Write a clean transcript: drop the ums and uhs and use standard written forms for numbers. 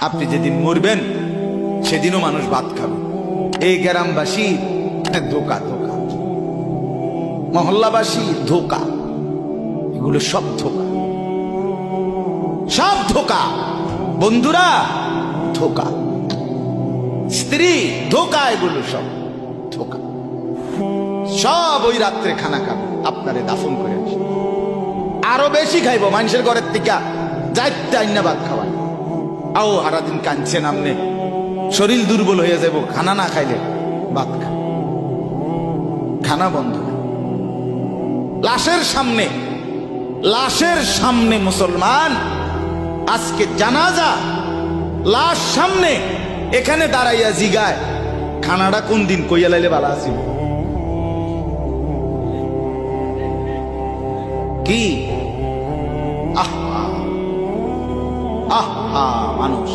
আপনি যেদিন মরবেন সেদিনও মানুষ ভাত খাবে। এই গ্রামবাসী ধোকা ধোকা, মহল্লাবাসী ধোকা, এগুলো সব ধোকা, সব ধোকা। বন্ধুরা ধোকা, স্ত্রী ধোকা, এগুলো সব ধোকা। সব ওই রাত্রে খানা খাবে, আপনারে দাফন করে আসে। আরো বেশি খাইব মানুষের ঘরের থেকে যাইতে আইনা ভাত খাওয়ায়। আও সারাদিন কাঁদছেন আপনি, শরীর দুর্বল হয়ে যাব খানা না খাইলে। ভাত খা, খানা বন্ধ। লাশের সামনে, লাশের সামনে মুসলমান আজকে জানাজা, লাশ সামনে, এখানে দাঁড়াইয়া জিগায় খানাটা কোন দিন কইয়া লাইলে ভালো আছিল। কি আহা আহা মানুষ।